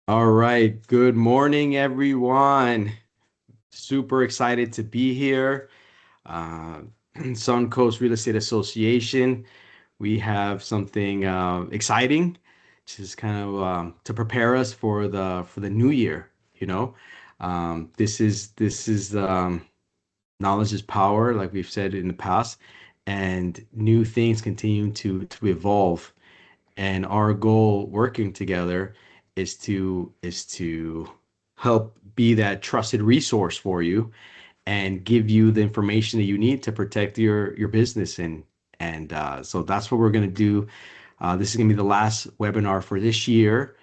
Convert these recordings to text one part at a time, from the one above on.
All right. Good morning, everyone. Super excited to be here. Uh, Sun Coast Real Estate Association. We have something exciting, just kind of to prepare us for the new year. You know, this is knowledge is power, like we've said in the past, and new things continue to evolve. And our goal working together is to help be that trusted resource for you and give you the information that you need to protect your business. And so that's what we're going to do. This is going to be the last webinar for this year,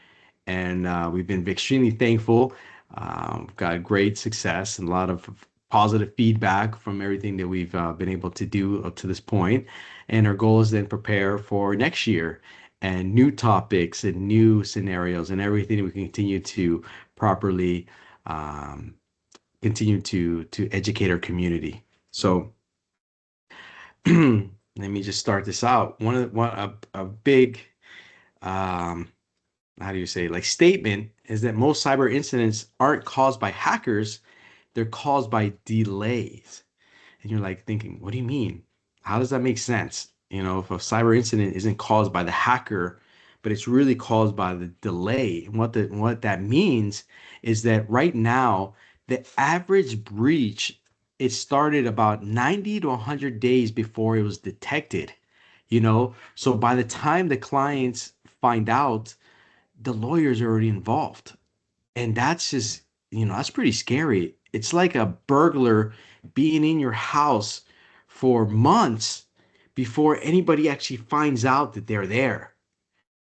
and we've been extremely thankful. We've got great success and a lot of positive feedback from everything that we've been able to do up to this point. And our goal is then prepare for next year and new topics and new scenarios and everything that we can continue to properly um, continue to educate our community. So let me just start this out. A big um, how do you say, like, statement is that most cyber incidents aren't caused by hackers, they're caused by delays. And you're like thinking, what do you mean? How does that make sense? If a cyber incident isn't caused by the hacker, but it's really caused by the delay. And what that means is that right now, the average breach, it started about 90 to 100 days before it was detected. So by the time the clients find out, the lawyers are already involved. And that's just, that's pretty scary. It's like a burglar being in your house for months before anybody actually finds out that they're there,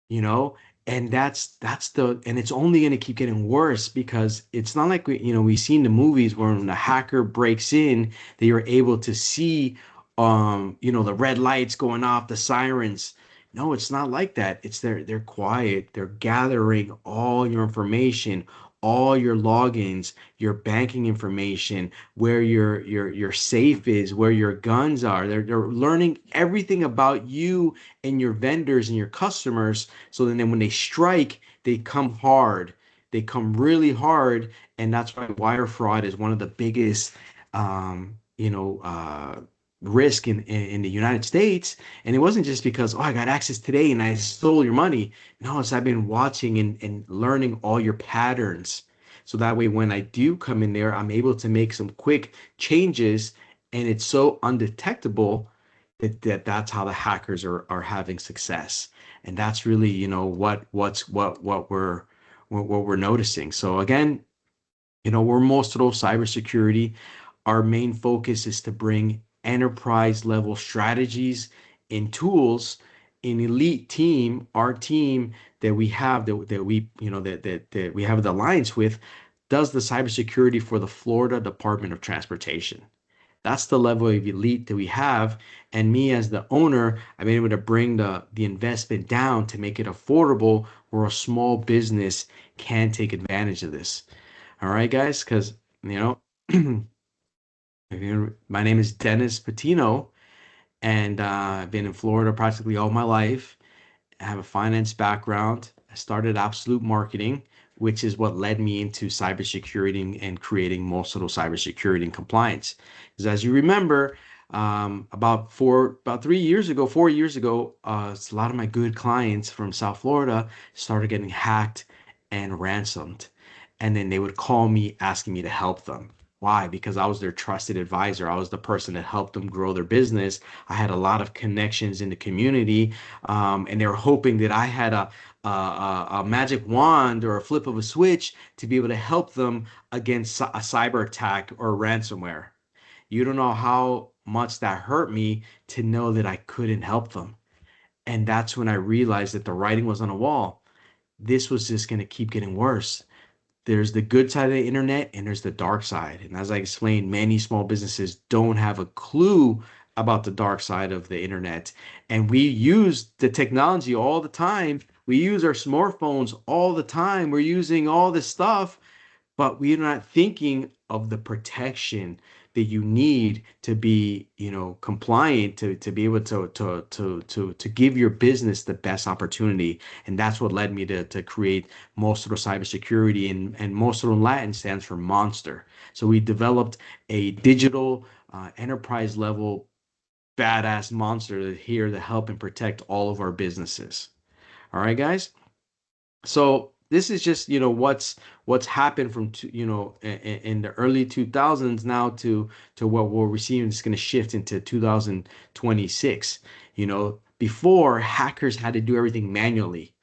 you know? And and it's only going to keep getting worse because it's not like we've seen the movies where when a hacker breaks in, they are able to see, the red lights going off, the sirens. No, it's not like that. It's they're quiet. They're gathering all your information, all your logins, your banking information, where your safe is, where your guns are. They're learning everything about you and your vendors and your customers. So then when they strike, they come hard. They come really hard, and that's why wire fraud is one of the biggest, risk in the United States. And it wasn't just because, oh, I got access today and I stole your money. No, it's I've been watching and learning all your patterns. So that way, when I do come in there, I'm able to make some quick changes, and it's so undetectable that's how the hackers are having success. And that's really, what we're noticing. So again, we're most of those cybersecurity. Our main focus is to bring enterprise level strategies and tools, an elite team, our team that we have that we, that we have the alliance with, does the cybersecurity for the Florida Department of Transportation. That's the level of elite that we have. And me as the owner, I've been able to bring the investment down to make it affordable where a small business can take advantage of this. All right, guys, because you know, my name is Dennis Patino, and I've been in Florida practically all my life. I have a finance background. I started Absolute Marketing, which is what led me into cybersecurity and creating most of those cybersecurity and compliance. Because as you remember, about 3 years ago, 4 years ago, a lot of my good clients from South Florida started getting hacked and ransomed. And then they would call me asking me to help them. Why? Because I was their trusted advisor. I was the person that helped them grow their business. I had a lot of connections in the community, and they were hoping that I had a magic wand or a flip of a switch to be able to help them against a cyber attack or ransomware. You don't know how much that hurt me to know that I couldn't help them. And that's when I realized that the writing was on the wall. This was just going to keep getting worse. There's the good side of the internet and there's the dark side. And as I explained, many small businesses don't have a clue about the dark side of the internet. And we use the technology all the time. We use our smartphones all the time. We're using all this stuff, but we're not thinking of the protection that you need to be, compliant to be able to give your business the best opportunity. And that's what led me to create Monstro Cybersecurity, and Monstro in Latin stands for monster. So we developed a digital enterprise level badass monster here to help and protect all of our businesses. All right, guys. So this is just, what's happened from in the early 2000s now to what we're seeing is going to shift into 2026. Before, hackers had to do everything manually.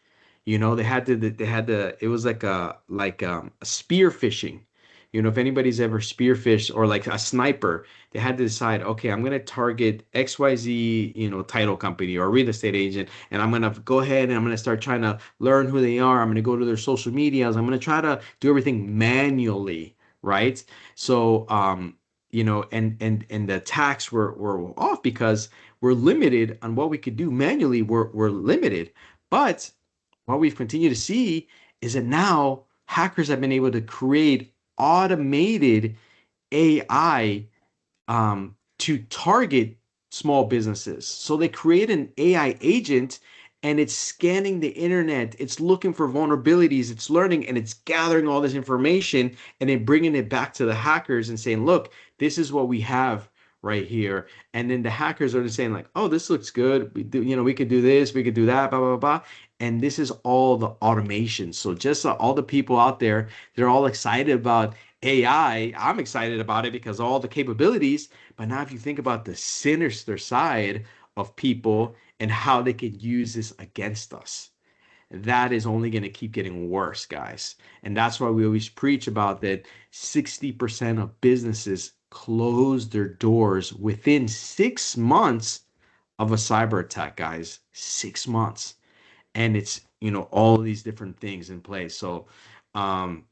They had to it was like a spear phishing. If anybody's ever spear fished, or like a sniper, they had to decide, okay, I'm going to target XYZ, title company or real estate agent, and I'm going to go ahead and I'm going to start trying to learn who they are. I'm going to go to their social medias. I'm going to try to do everything manually, right? So, and the attacks were off because we're limited on what we could do manually. We're limited. But what we've continued to see is that now hackers have been able to create automated AI to target small businesses. So they create an AI agent, and it's scanning the internet. It's looking for vulnerabilities. It's learning, and it's gathering all this information and then bringing it back to the hackers and saying, look, this is what we have right here. And then the hackers are just saying like, oh, this looks good. We do, we could do this, we could do that, blah, blah, blah. And this is all the automation. So just all the people out there, they're all excited about AI. I'm excited about it because all the capabilities. But now, if you think about the sinister side of people and how they could use this against us, that is only going to keep getting worse, guys. And that's why we always preach about that 60% of businesses close their doors within 6 months of a cyber attack, guys. 6 months. And it's, all these different things in place. So, um,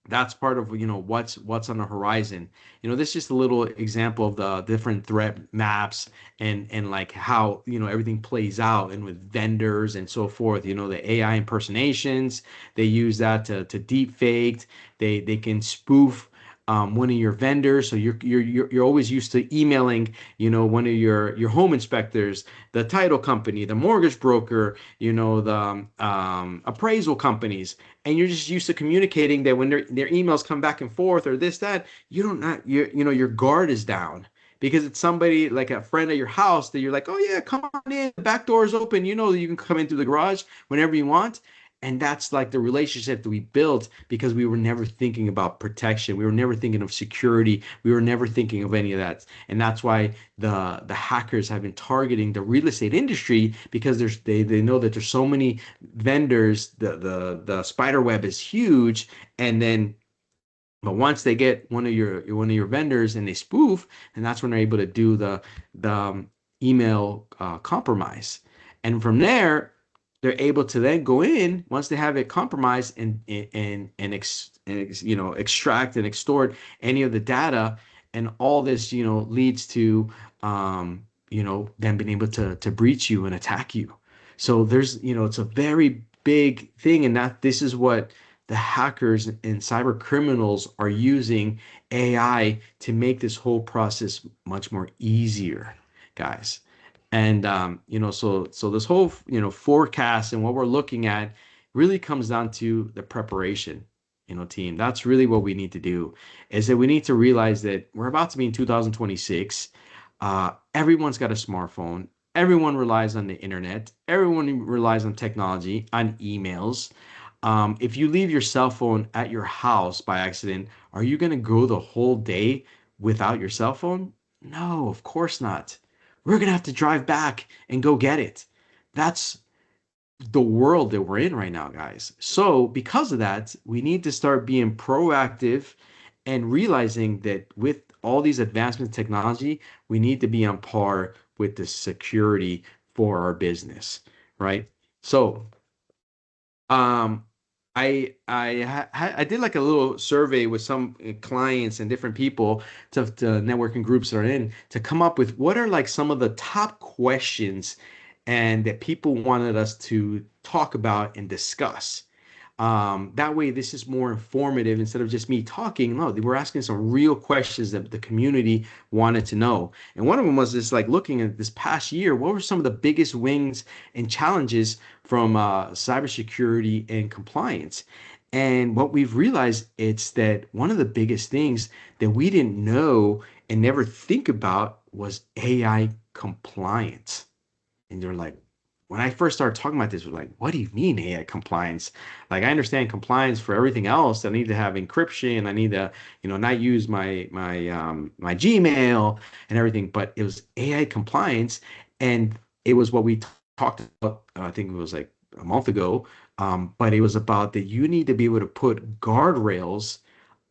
that's part of what's on the horizon. This is just a little example of the different threat maps, and like how everything plays out, and with vendors and so forth. The AI impersonations, they use that to deep fake. They can spoof one of your vendors. So you're always used to emailing, one of your home inspectors, the title company, the mortgage broker, the appraisal companies, and you're just used to communicating that when their emails come back and forth or this that, you don't not your guard is down because it's somebody like a friend at your house that you're like, oh yeah, come on in, the back door is open, you can come into the garage whenever you want. And that's like the relationship that we built because we were never thinking about protection. We were never thinking of security. We were never thinking of any of that. And that's why the hackers have been targeting the real estate industry because they know that there's so many vendors. The spider web is huge. And then but once they get one of your vendors and they spoof, and that's when they're able to do the email compromise. And from there, they're able to then go in once they have it compromised and extract and extort any of the data, and all this leads to them being able to breach you and attack you. So there's it's a very big thing, and that this is what the hackers and cyber criminals are using AI to make this whole process much more easier, guys. And so this whole forecast and what we're looking at really comes down to the preparation, team. That's really what we need to do, is that we need to realize that we're about to be in 2026. Everyone's got a smartphone. Everyone relies on the internet. Everyone relies on technology, on emails. If you leave your cell phone at your house by accident, are you going to go the whole day without your cell phone? No, of course not. We're going to have to drive back and go get it. That's the world that we're in right now, guys. So, because of that, we need to start being proactive and realizing that with all these advancements in technology, we need to be on par with the security for our business, right? So, um, I did like a little survey with some clients and different people to networking groups that are in to come up with what are like some of the top questions and that people wanted us to talk about and discuss. That way, this is more informative instead of just me talking. No, we're asking some real questions that the community wanted to know. And one of them was just like looking at this past year, what were some of the biggest wins and challenges from cybersecurity and compliance? And what we've realized it's that one of the biggest things that we didn't know and never think about was AI compliance. And they're like, when I first started talking about this, we're like, what do you mean AI compliance? Like, I understand compliance for everything else. I need to have encryption. I need to, not use my Gmail and everything. But it was AI compliance, and it was what we talked about. I think it was like a month ago. But it was about that you need to be able to put guardrails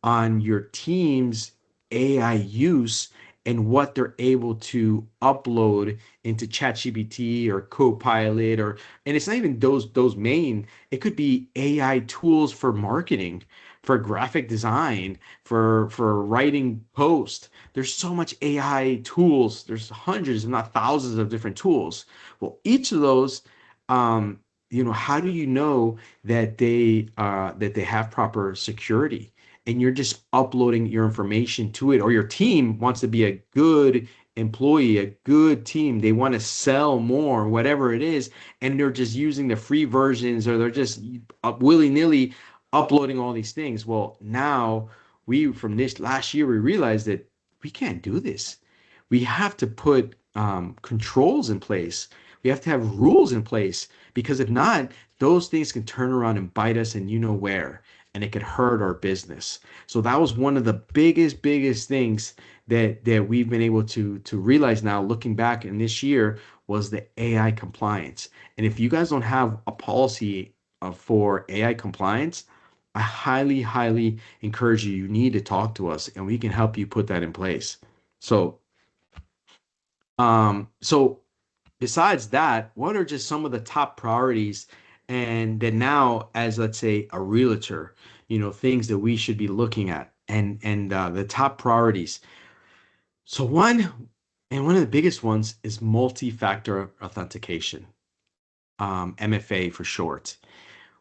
on your team's AI use and what they're able to upload into ChatGPT or Copilot, or and it's not even those main. It could be AI tools for marketing, for graphic design, for writing post. There's so much AI tools. There's hundreds, if not thousands, of different tools. Well, each of those, um, how do you know that they have proper security? And you're just uploading your information to it, or your team wants to be a good employee, a good team. They want to sell more, whatever it is, and they're just using the free versions, or they're just willy-nilly uploading all these things. Well, now from this last year, we realized that we can't do this. We have to put controls in place. We have to have rules in place, because if not, those things can turn around and bite us, and you know where, and it could hurt our business. So that was one of the biggest things that we've been able to realize now, looking back in this year, was the AI compliance. And if you guys don't have a policy for AI compliance, I highly encourage you. You need to talk to us, and we can help you put that in place. So, so besides that, what are just some of the top priorities, and then now, as let's say a realtor, things that we should be looking at, and the top priorities. So one of the biggest ones is multi-factor authentication, MFA for short.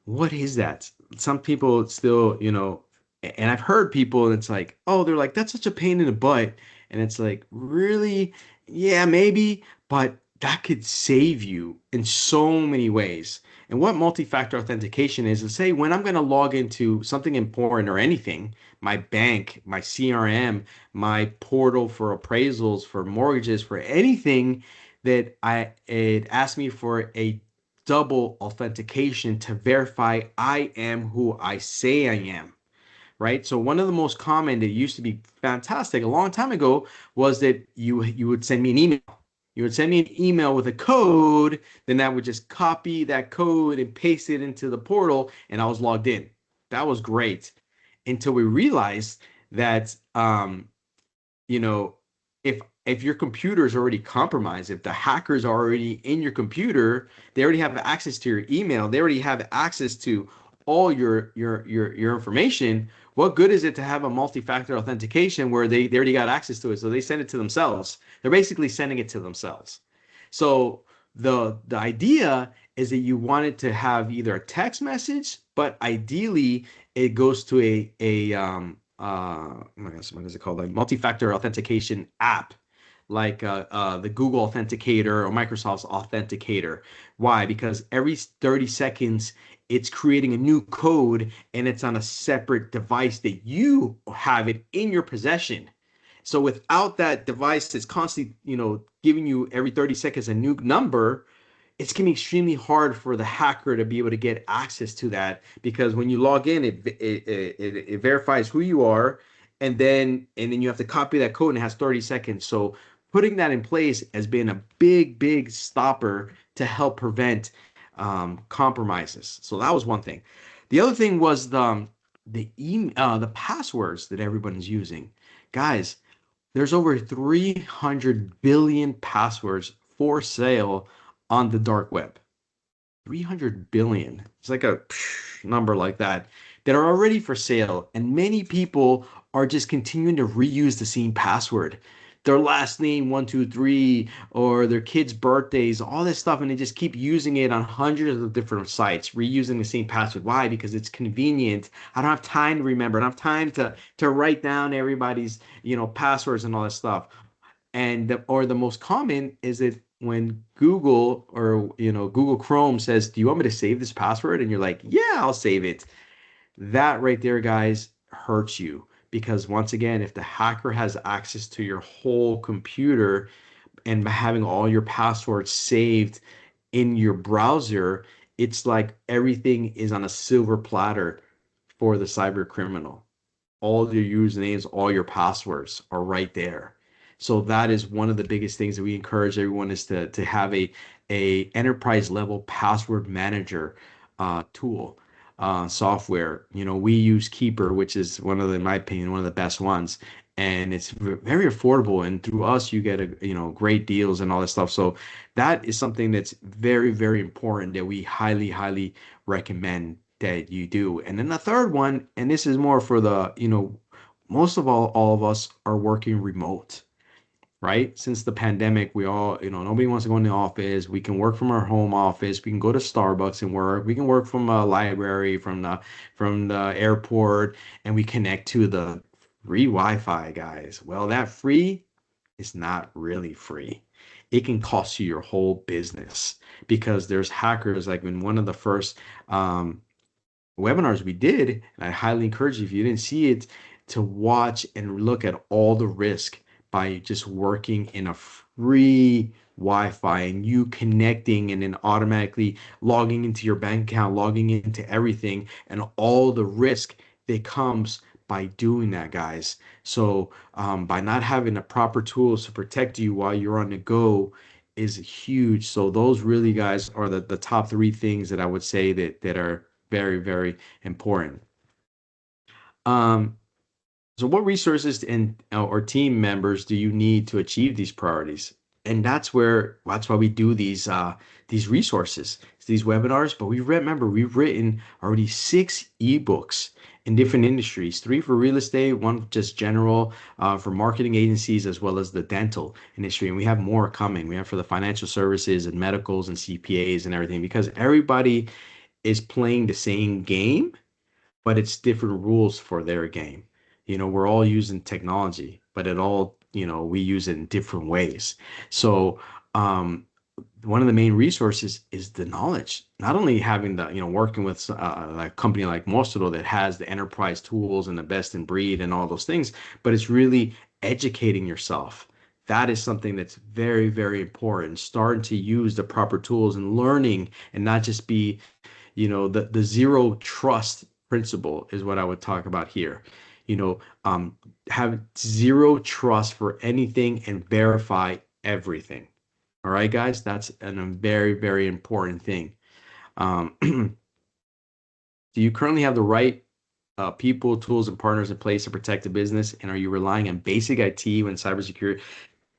What is that? Some people still, and I've heard people, and it's like, oh, they're like, that's such a pain in the butt. And it's like, really? Yeah, maybe, but that could save you in so many ways. And what multi-factor authentication is say when I'm going to log into something important or anything, my bank, my CRM, my portal for appraisals, for mortgages, for anything that it asks me for a double authentication to verify I am who I say I am, right? So one of the most common that used to be fantastic a long time ago was that you would send me an email. You would send me an email with a code, then that would just copy that code and paste it into the portal, and I was logged in. That was great until we realized that you know, if your computer is already compromised, if the hackers are already in your computer, they already have access to your email, they already have access to all your information. What good is it to have a multi-factor authentication where they already got access to it? So they send it to themselves. They're basically sending it to themselves. So the idea is that you want it to have either a text message, but ideally it goes to what is it called? Like multi-factor authentication app, like the Google Authenticator or Microsoft's Authenticator. Why? Because every 30 seconds, it's creating a new code, and it's on a separate device that you have it in your possession. So without that device that's constantly, giving you every 30 seconds a new number, it's going to be extremely hard for the hacker to be able to get access to that, because when you log in, it verifies who you are, and then you have to copy that code, and it has 30 seconds. So putting that in place has been a big stopper to help prevent compromises. So that was one thing. The other thing was the passwords that everyone's using. Guys, there's over 300 billion passwords for sale on the dark web. 300 billion. It's like a number like that are already for sale. And many people are just continuing to reuse the same password. their last name 123 or their kids' birthdays, all this stuff, and they just keep using it on hundreds of different sites, reusing the same password. Why? Because it's convenient. I don't have time to remember. I don't have time to write down everybody's, passwords and all that stuff. Or the most common is that when Google or Google Chrome says, "Do you want me to save this password?" and you're like, "Yeah, I'll save it." That right there, guys, hurts you because once again, if the hacker has access to your whole computer and having all your passwords saved in your browser, it's like everything is on a silver platter for the cyber criminal. All your usernames, all your passwords are right there. So that is one of the biggest things that we encourage everyone is to have a enterprise level password manager tool software. We use Keeper, which is one of the, in my opinion, one of the best ones. And it's very affordable. And through us, you get great deals and all that stuff. So that is something that's very, very important that we highly, highly recommend that you do. And then the third one, and this is more for the, most of all of us are working remote, right? Since the pandemic, we all, nobody wants to go in the office. We can work from our home office. We can go to Starbucks and work. We can work from a library, from the airport, and we connect to the free Wi-Fi, guys. Well, that free is not really free. It can cost you your whole business because there's hackers like in one of the first webinars we did, and I highly encourage you if you didn't see it to watch and look at all the risk by just working in a free Wi-Fi and you connecting and then automatically logging into your bank account, logging into everything, and all the risk that comes by doing that, guys. So by not having the proper tools to protect you while you're on the go is huge. So those really, guys, are the top three things that I would say that are very, very important. Um, so what resources and or team members do you need to achieve these priorities? And that's why we do these resources, these webinars. But remember we've written already 6 ebooks in different industries, 3 for real estate, 1 just general for marketing agencies as well as the dental industry. And we have more coming. We have for the financial services and medicals and CPAs and everything because everybody is playing the same game, but it's different rules for their game. We're all using technology, but we use it in different ways. So, one of the main resources is the knowledge. Not only having working with a company like Mostro that has the enterprise tools and the best in breed and all those things, but it's really educating yourself. That is something that's very, very important. Starting to use the proper tools and learning and not just be the zero trust principle is what I would talk about here. Have zero trust for anything and verify everything. All right, guys, that's a very, very important thing. Do you currently have the right people, tools, and partners in place to protect the business? And are you relying on basic IT when cybersecurity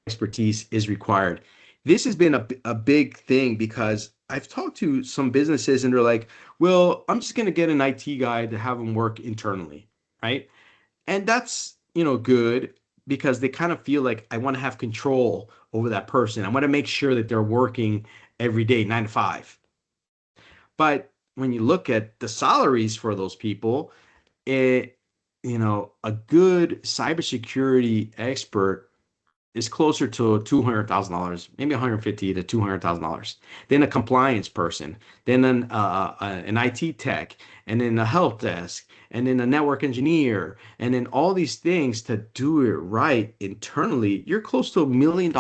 expertise is required? This has been a big thing because I've talked to some businesses and they're like, well, I'm just going to get an IT guy to have them work internally, right? And that's, good because they kind of feel like I want to have control over that person. I want to make sure that they're working every day, 9 to 5. But when you look at the salaries for those people, it, a good cybersecurity expert is closer to $200,000, maybe 150 to $200,000. Then a compliance person, then an IT tech, and then a help desk, and then a network engineer, and then all these things to do it right internally. You're close to $1 million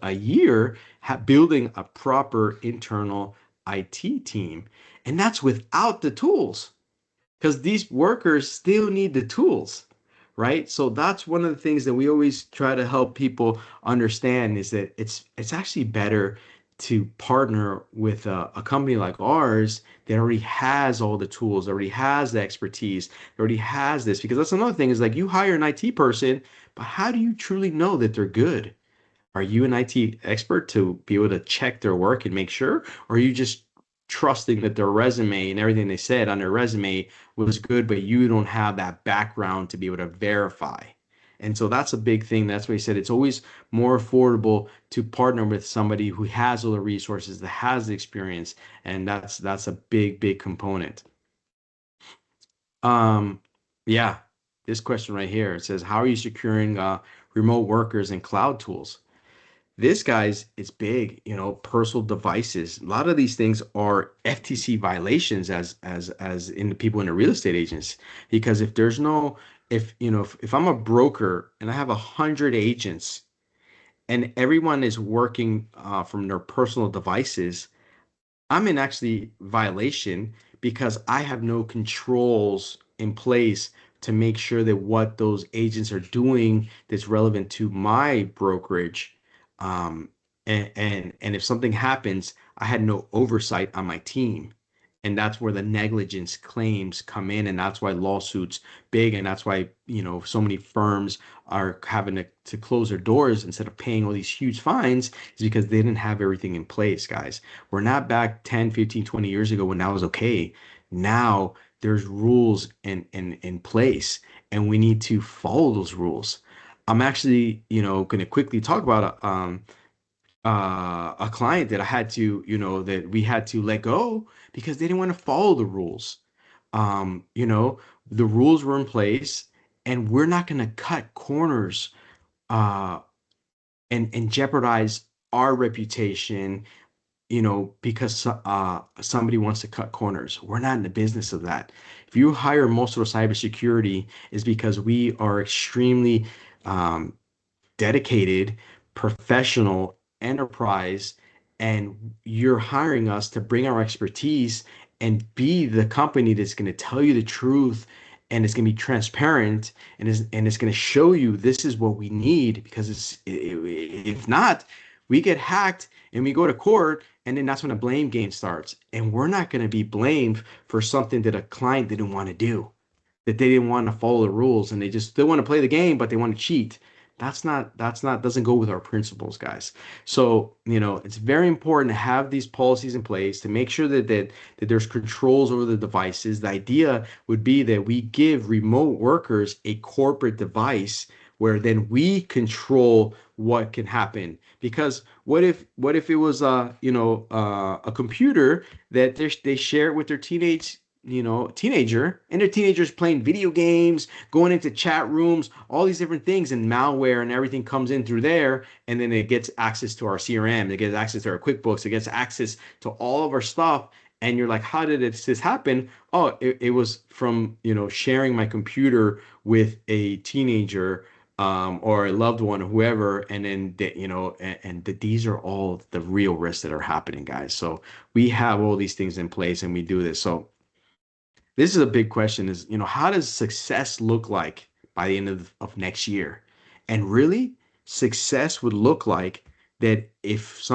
a year building a proper internal IT team, and that's without the tools because these workers still need the tools, right? So that's one of the things that we always try to help people understand is that it's actually better to partner with a company like ours that already has all the tools, already has the expertise, already has this. Because that's another thing is like you hire an IT person, but how do you truly know that they're good? Are you an IT expert to be able to check their work and make sure? Or are you just trusting that their resume and everything they said on their resume was good, but you don't have that background to be able to verify? And so that's a big thing. That's why he said it's always more affordable to partner with somebody who has all the resources, that has the experience, and that's a big component. Um, yeah, this question right here, it says, how are you securing remote workers and cloud tools? This, guys, it's big, personal devices. A lot of these things are FTC violations as in the people in the real estate agents. Because if there's no, if I'm a broker and I have 100 agents and everyone is working from their personal devices, I'm in actually violation because I have no controls in place to make sure that what those agents are doing that's relevant to my brokerage. Um, and if something happens, I had no oversight on my team. And that's where the negligence claims come in, and that's why lawsuits big, and that's why so many firms are having to close their doors instead of paying all these huge fines, is because they didn't have everything in place, guys. We're not back 10, 15, 20 years ago when that was okay. Now there's rules in place, and we need to follow those rules. I'm actually, going to quickly talk about a client that I had to, that we had to let go because they didn't want to follow the rules. You know, the rules were in place, and we're not going to cut corners uh, and jeopardize our reputation, because somebody wants to cut corners. We're not in the business of that. If you hire most of our cybersecurity, is because we are extremely um, dedicated, professional enterprise, and you're hiring us to bring our expertise and be the company that's going to tell you the truth, and it's going to be transparent, and it's going to show you this is what we need, because if not, we get hacked and we go to court, and then that's when the blame game starts, and we're not going to be blamed for something that a client didn't want to do, that they didn't want to follow the rules, and they just still want to play the game, but they want to cheat. That's not doesn't go with our principles, guys. So, it's very important to have these policies in place to make sure that there's controls over the devices. The idea would be that we give remote workers a corporate device where then we control what can happen. Because what if it was a computer that they share it with their teenager, and their teenagers playing video games, going into chat rooms, all these different things, and malware and everything comes in through there, and then it gets access to our CRM, it gets access to our QuickBooks, it gets access to all of our stuff. And you're like, how did this happen? Oh, it was from sharing my computer with a teenager, or a loved one, or whoever. And then these are all the real risks that are happening, guys. So we have all these things in place, and we do this. So this is a big question, is, how does success look like by the end of next year? And really, success would look like that if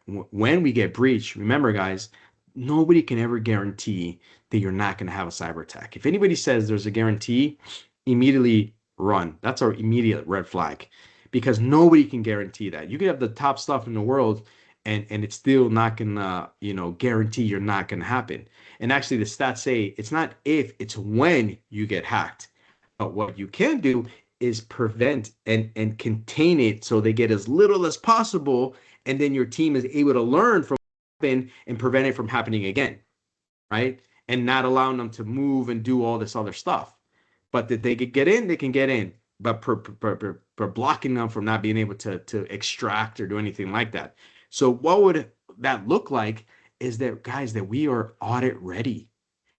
when we get breached, remember, guys, nobody can ever guarantee that you're not going to have a cyber attack. If anybody says there's a guarantee, immediately run. That's our immediate red flag, because nobody can guarantee that. You could have the top stuff in the world, and it's still not gonna, guarantee you're not gonna happen. And actually, the stats say it's not if, it's when you get hacked. But what you can do is prevent and contain it so they get as little as possible, and then your team is able to learn from what happened and prevent it from happening again, right? And not allowing them to move and do all this other stuff. But that they could get in, they can get in. But per blocking them from not being able to extract or do anything like that. So what would that look like, is that, guys, that we are audit ready.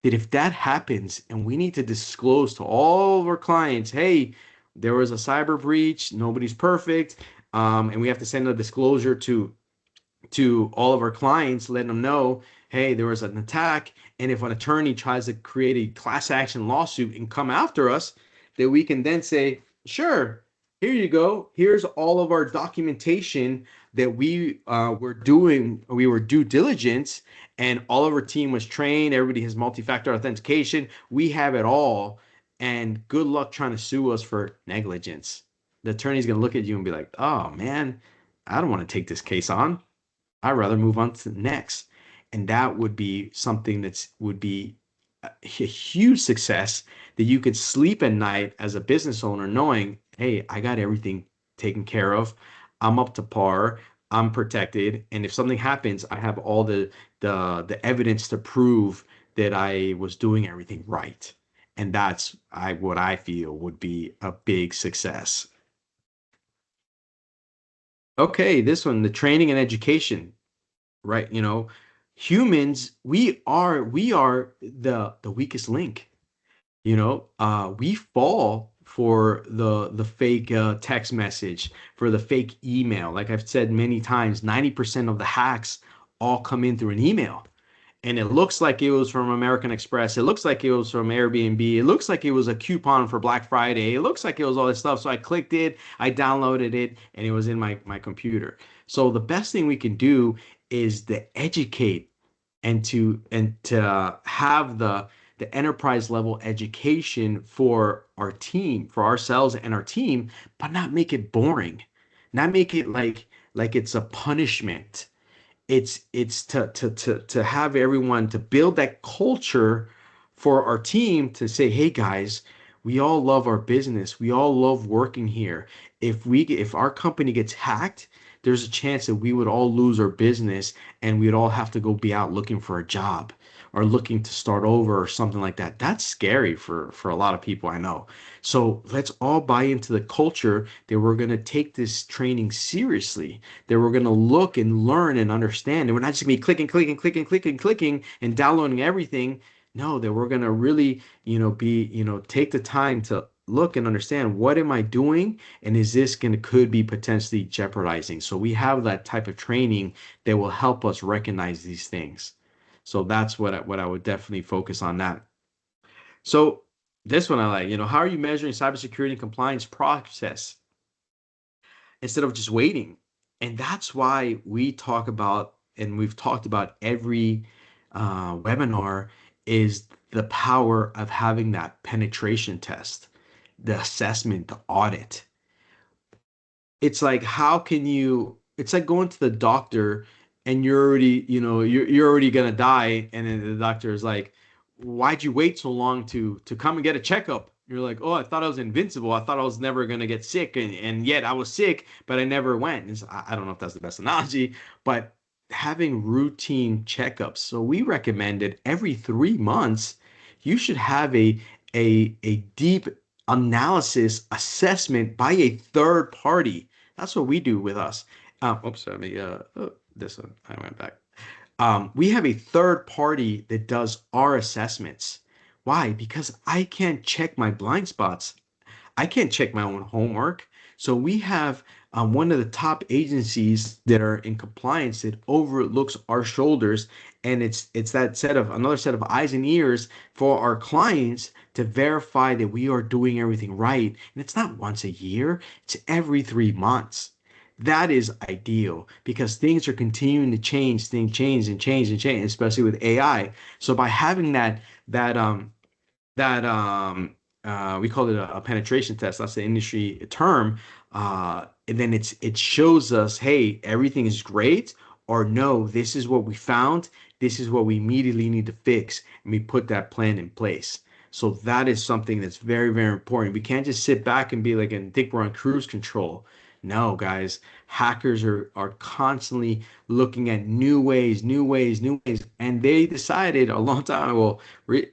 That if that happens and we need to disclose to all of our clients, hey, there was a cyber breach, nobody's perfect, and we have to send a disclosure to all of our clients, letting them know, hey, there was an attack. And if an attorney tries to create a class action lawsuit and come after us, that we can then say, sure, here you go. Here's all of our documentation that we were due diligence, and all of our team was trained. Everybody has multi-factor authentication. We have it all. And good luck trying to sue us for negligence. The attorney's going to look at you and be like, oh, man, I don't want to take this case on. I'd rather move on to the next. And that would be something would be a huge success, that you could sleep at night as a business owner knowing hey, I got everything taken care of. I'm up to par. I'm protected. And if something happens, I have all the evidence to prove that I was doing everything right. And that's what I feel would be a big success. Okay, this one, the training and education, right? Humans, we are the weakest link. We fall for the fake text message, for the fake email. Like I've said many times, 90% of the hacks all come in through an email. And it looks like it was from American Express. It looks like it was from Airbnb. It looks like it was a coupon for Black Friday. It looks like it was all this stuff. So I clicked it, I downloaded it, and it was in my computer. So the best thing we can do is to educate and to have the enterprise level education for our team, for ourselves and our team, but not make it boring, not make it like it's a punishment. It's to have everyone to build that culture for our team to say, hey guys, we all love our business. We all love working here. If our company gets hacked, there's a chance that we would all lose our business and we'd all have to go be out looking for a job or looking to start over or something like that. That's scary for a lot of people I know. So let's all buy into the culture that we're going to take this training seriously, that we're going to look and learn and understand. And we're not just going to be clicking, clicking, clicking, clicking, clicking, and downloading everything. No, that we're going to really, take the time to look and understand what am I doing and is this going to could be potentially jeopardizing. So we have that type of training that will help us recognize these things. So that's what I would definitely focus on that. So this one I like, how are you measuring cybersecurity and compliance process instead of just waiting? And that's why we talk about, and we've talked about every webinar, is the power of having that penetration test, the assessment, the audit. It's like how can you, it's like going to the doctor and you're already, you're already gonna die, and then the doctor is like, why'd you wait so long to come and get a checkup? You're like, oh, I thought I was invincible. I thought I was never gonna get sick, and yet I was sick, but I never went. I don't know if that's the best analogy, but having routine checkups. So we recommended every 3 months you should have a deep analysis assessment by a third party. That's what we do with us. Oops, let me, this one, I went back. We have a third party that does our assessments. Why? Because I can't check my blind spots. I can't check my own homework. So we have one of the top agencies that are in compliance that overlooks our shoulders, and it's that set of another set of eyes and ears for our clients to verify that we are doing everything right. And it's not once a year; it's every 3 months. That is ideal because things are continuing to change, things change and change and change, especially with AI. So by having that we call it a penetration test. That's the industry term. And then it shows us, hey, everything is great, or no, this is what we found. This is what we immediately need to fix, and we put that plan in place. So that is something that's very, very important. We can't just sit back and be like and think we're on cruise control. No, guys, hackers are constantly looking at new ways, new ways, new ways, and they decided a long time ago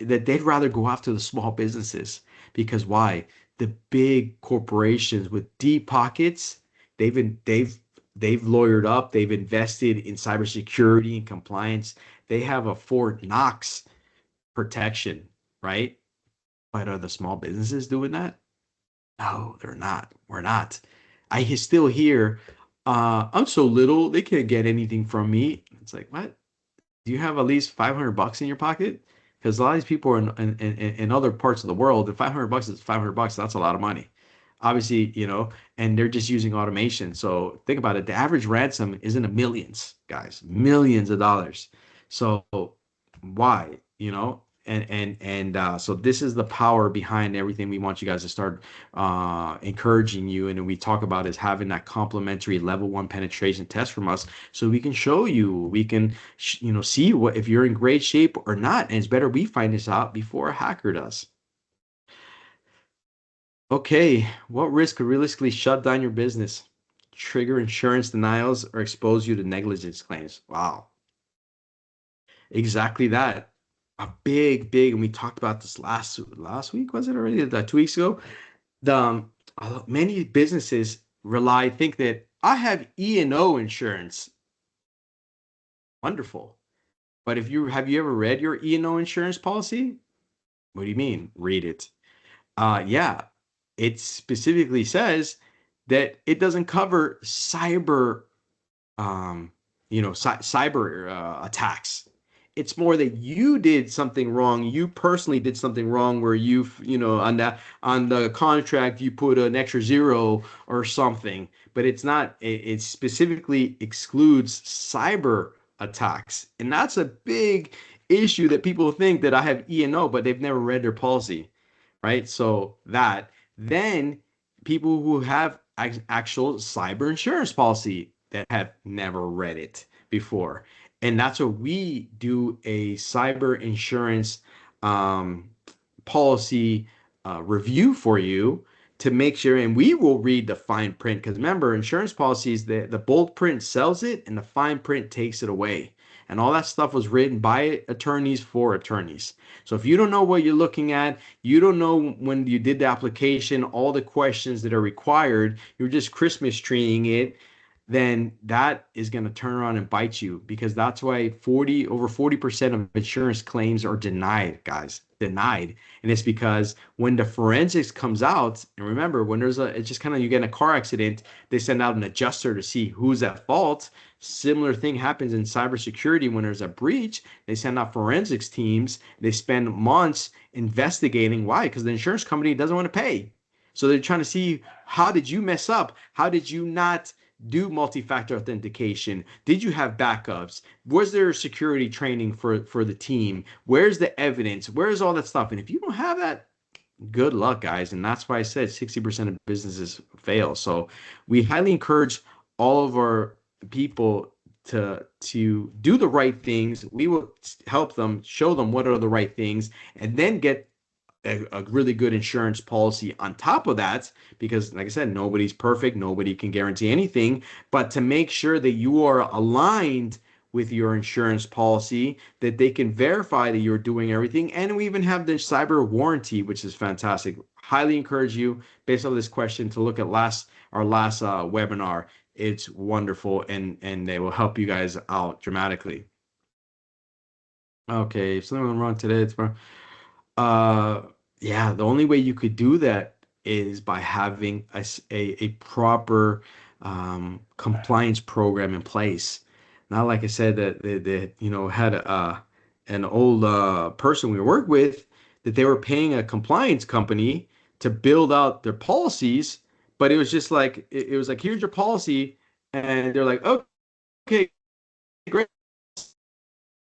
that they'd rather go after the small businesses because why? The big corporations with deep pockets, they've been, they've lawyered up, they've invested in cybersecurity and compliance. They have a Fort Knox protection, right? But are the small businesses doing that? No, they're not. We're not. I still hear, I'm so little, they can't get anything from me. It's like, what? Do you have at least 500 bucks in your pocket? Because a lot of these people are in other parts of the world, and 500 bucks is 500 bucks. That's a lot of money. Obviously, and they're just using automation. So think about it. The average ransom is in the millions, guys, millions of dollars. So why, so this is the power behind everything we want you guys to start encouraging you. And we talk about is having that complimentary level 1 penetration test from us so we can show you, we can see what if you're in great shape or not. And it's better we find this out before a hacker does. Okay, what risk could realistically shut down your business, trigger insurance denials, or expose you to negligence claims? Wow, exactly that. A big, and we talked about this last week, was it already? 2 weeks ago. The many businesses think that I have E&O insurance. Wonderful. But if you have you ever read your E&O insurance policy? What do you mean? Read it. Yeah, it specifically says that it doesn't cover um, cyber attacks. It's more that you did something wrong. You personally did something wrong where on the contract you put an extra zero or something. But it's not. It specifically excludes cyber attacks, and that's a big issue that people think that I have E&O, but they've never read their policy, right? So that then people who have actual cyber insurance policy that have never read it before. And that's what we do a cyber insurance um, policy review for you to make sure, and we will read the fine print because remember, insurance policies, the bold print sells it and the fine print takes it away. And all that stuff was written by attorneys for attorneys. So if you don't know what you're looking at, you don't know when you did the application, all the questions that are required, you're just Christmas treeing it, then that is going to turn around and bite you because that's why over 40% of insurance claims are denied, guys. Denied. And it's because when the forensics comes out, and remember, when it's just kind of you get in a car accident, they send out an adjuster to see who's at fault. Similar thing happens in cybersecurity when there's a breach. They send out forensics teams. They spend months investigating. Why? Because the insurance company doesn't want to pay. So they're trying to see how did you mess up? How did you not do multi-factor authentication? Did you have backups? Was there security training for the team? Where's the evidence? Where's all that stuff? And if you don't have that, good luck, guys. And that's why I said 60% of businesses fail. So we highly encourage all of our people to do the right things. We will help them, show them what are the right things, and then get a really good insurance policy on top of that, because like I said, nobody's perfect, nobody can guarantee anything, but to make sure that you are aligned with your insurance policy, that they can verify that you're doing everything. And we even have the cyber warranty, which is fantastic. Highly encourage you, based on this question, to look at our last webinar. It's wonderful, and they will help you guys out dramatically. Okay, if something went wrong today, it's Uh, yeah, the only way you could do that is by having a proper compliance program in place. Not like I said that had an old person we worked with that they were paying a compliance company to build out their policies, but it was just like it was like here's your policy, and they're like okay, great.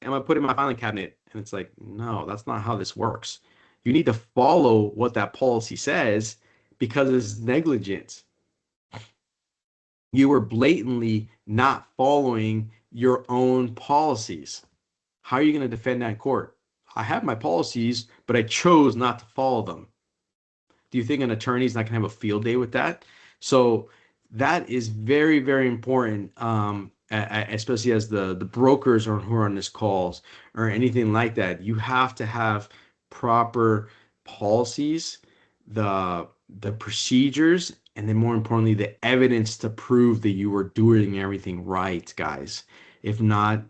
I'm gonna put it in my filing cabinet. And it's like, no, that's not how this works. You need to follow what that policy says because it's negligence. You were blatantly not following your own policies. How are you going to defend that in court? I have my policies, but I chose not to follow them. Do you think an attorney is not going to have a field day with that? So that is very, very important, especially as the brokers or who are on this calls or anything like that. You have to have proper policies, the procedures, and then more importantly, the evidence to prove that you were doing everything right, guys. If not,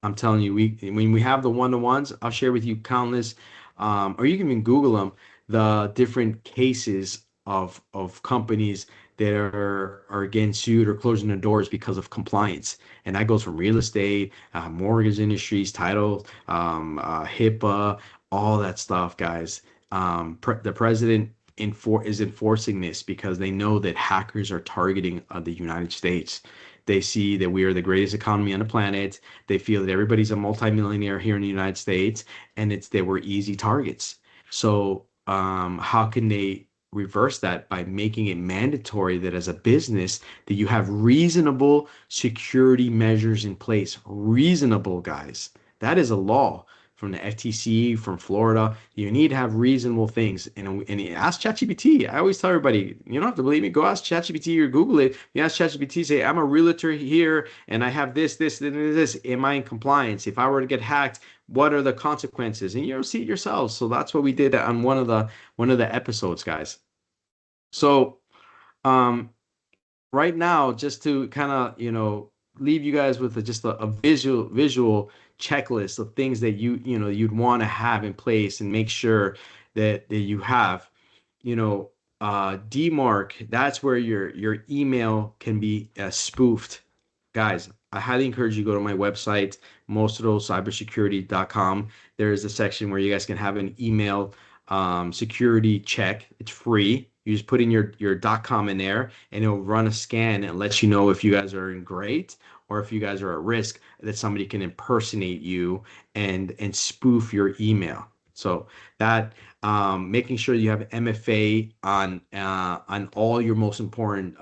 I'm telling you, when we have the one-to-ones, I'll share with you countless, or you can even Google them, the different cases of companies that are getting sued or closing their doors because of compliance. And that goes from real estate, mortgage industries, title, HIPAA, all that stuff, guys. The president is enforcing this because they know that hackers are targeting the United States. They see that we are the greatest economy on the planet. They feel that everybody's a multimillionaire here in the United States, and it's that we're easy targets. So, how can they reverse that by making it mandatory that as a business that you have reasonable security measures in place? Reasonable, guys. That is a law. from the FTC, from Florida. You need to have reasonable things. And ask ChatGPT. I always tell everybody, you don't have to believe me. Go ask ChatGPT or Google it. You ask ChatGPT, say, I'm a realtor here and I have this. Am I in compliance? If I were to get hacked, what are the consequences? And you'll see it yourselves. So that's what we did on one of the episodes, guys. So um, right now, just to kind of, leave you guys with just a visual checklist of things that you'd want to have in place and make sure that you have, you know, DMARC, that's where your email can be spoofed. Guys, I highly encourage you to go to my website, cybersecurity.com. There is a section where you guys can have an email security check. It's free. You just put in your .com in there, and it'll run a scan and let you know if you guys are in great or if you guys are at risk that somebody can impersonate you and spoof your email. So that making sure you have MFA on all your most important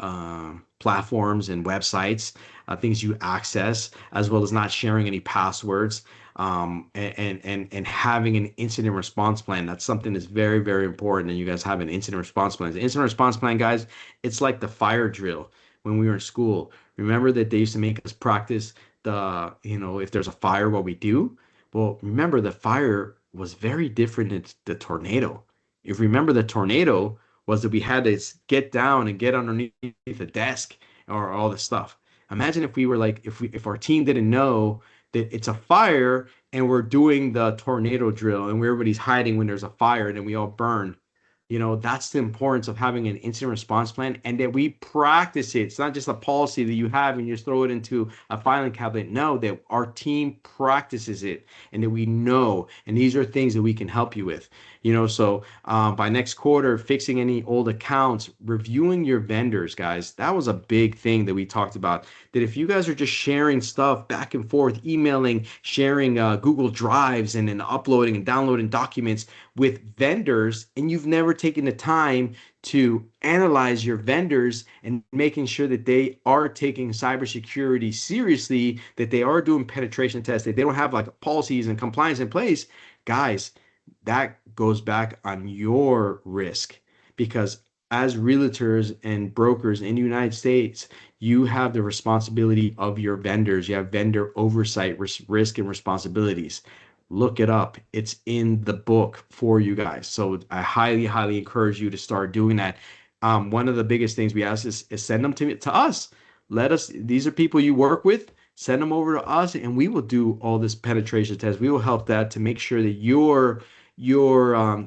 platforms and websites, things you access, as well as not sharing any passwords, and having an incident response plan. That's something that's very, very important. And you guys have an incident response plan. The incident response plan, guys, it's like the fire drill when we were in school. Remember that they used to make us practice if there's a fire, what we do? Well, remember the fire was very different than the tornado. If you remember, the tornado was that we had to get down and get underneath the desk or all this stuff. Imagine if we were like, if our team didn't know that it's a fire and we're doing the tornado drill and everybody's hiding when there's a fire and then we all burn. That's the importance of having an incident response plan and that we practice it. It's not just a policy that you have and you just throw it into a filing cabinet. No, that our team practices it and that we know. And these are things that we can help you with. So by next quarter, fixing any old accounts, reviewing your vendors, guys. That was a big thing that we talked about. That if you guys are just sharing stuff back and forth, emailing, sharing Google Drives, and then uploading and downloading documents with vendors, and you've never taken the time to analyze your vendors and making sure that they are taking cybersecurity seriously, that they are doing penetration tests, that they don't have like policies and compliance in place, guys, that goes back on your risk because as realtors and brokers in the United States, you have the responsibility of your vendors. You have vendor oversight, risk, and responsibilities. Look it up. It's in the book for you guys. So I highly, highly encourage you to start doing that. One of the biggest things we ask is send them to us. Let us, these are people you work with. Send them over to us and we will do all this penetration test. We will help that to make sure that your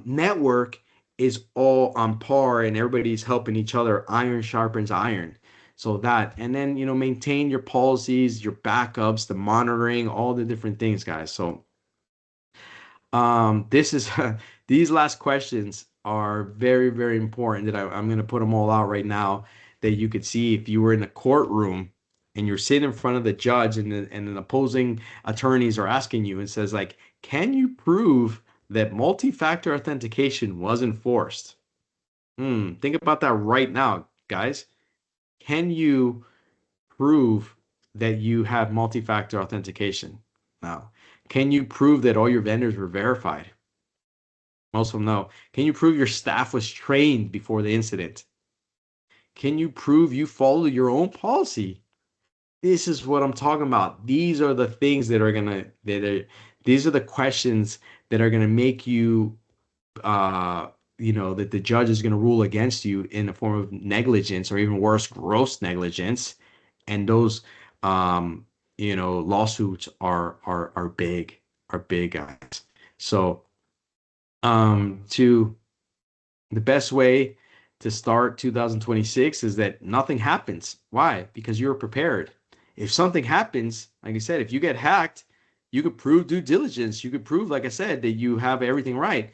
network is all on par and everybody's helping each other. Iron sharpens iron. So that, and then, maintain your policies, your backups, the monitoring, all the different things, guys. So this is these last questions are very, very important that I'm going to put them all out right now that you could see if you were in a courtroom and you're sitting in front of the judge and an opposing attorneys are asking you and says like, can you prove that multi-factor authentication was enforced? Think about that right now, guys. Can you prove that you have multi-factor authentication? Now, can you prove that all your vendors were verified? Most of them no. Can you prove your staff was trained before the incident? Can you prove you follow your own policy? This is what I'm talking about. These are the things these are the questions that are gonna make you that the judge is going to rule against you in the form of negligence or even worse, gross negligence. And those, lawsuits are big, guys. So, to the best way to start 2026 is that nothing happens. Why? Because you're prepared. If something happens, like I said, if you get hacked, you could prove due diligence. You could prove, like I said, that you have everything right.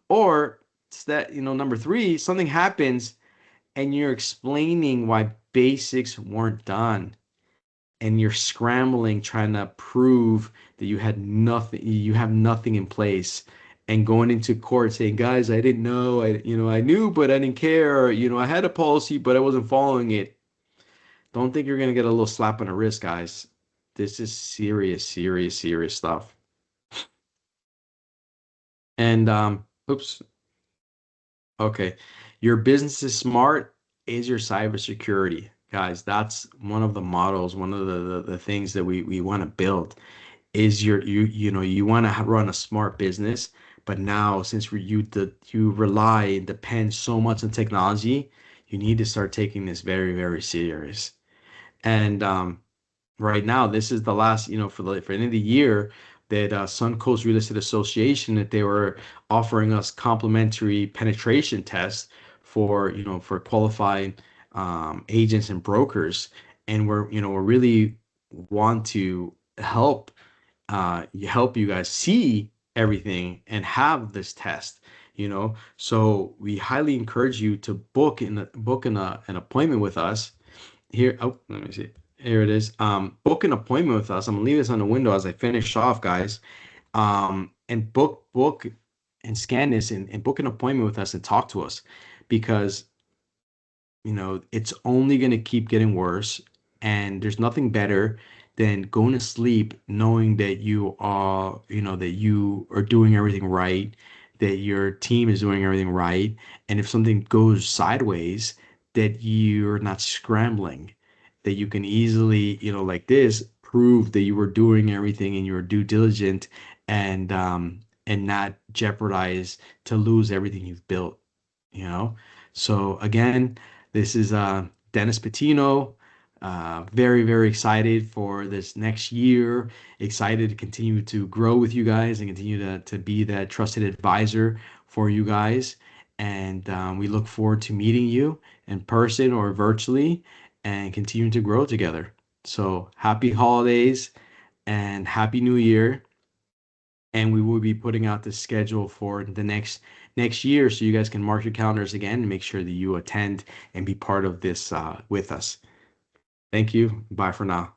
Or it's that, number three, something happens and you're explaining why basics weren't done and you're scrambling trying to prove that you have nothing in place and going into court saying, guys, I didn't know, I knew, but I didn't care. Or, I had a policy, but I wasn't following it. Don't think you're going to get a little slap on the wrist, guys. This is serious, serious, serious stuff. And oops, okay. Your business is smart is your cybersecurity. Guys, that's one of the models, one of the things that we want to build is you want to run a smart business, but now since you rely and depend so much on technology, you need to start taking this very, very serious. And right now, this is the last, for the end of the year that Suncoast Real Estate Association that they were offering us complimentary penetration tests for, for qualifying agents and brokers, and we're really want to help help you guys see everything and have this test. So we highly encourage you to book an appointment with us here. Oh, let me see. Here it is. Book an appointment with us. I'm gonna leave this on the window as I finish off, guys. And book and scan this and book an appointment with us and talk to us because it's only going to keep getting worse. And there's nothing better than going to sleep knowing that you are doing everything right, that your team is doing everything right. And if something goes sideways, that you're not scrambling, that you can easily, like this, prove that you were doing everything in your due diligent and not jeopardize to lose everything you've built, you know? So again, this is Dennis Patino. Very, very excited for this next year. Excited to continue to grow with you guys and continue to be that trusted advisor for you guys. And we look forward to meeting you in person or virtually and continuing to grow together. So happy holidays and happy new year. And we will be putting out the schedule for the next year so you guys can mark your calendars again and make sure that you attend and be part of this with us. Thank you. Bye for now.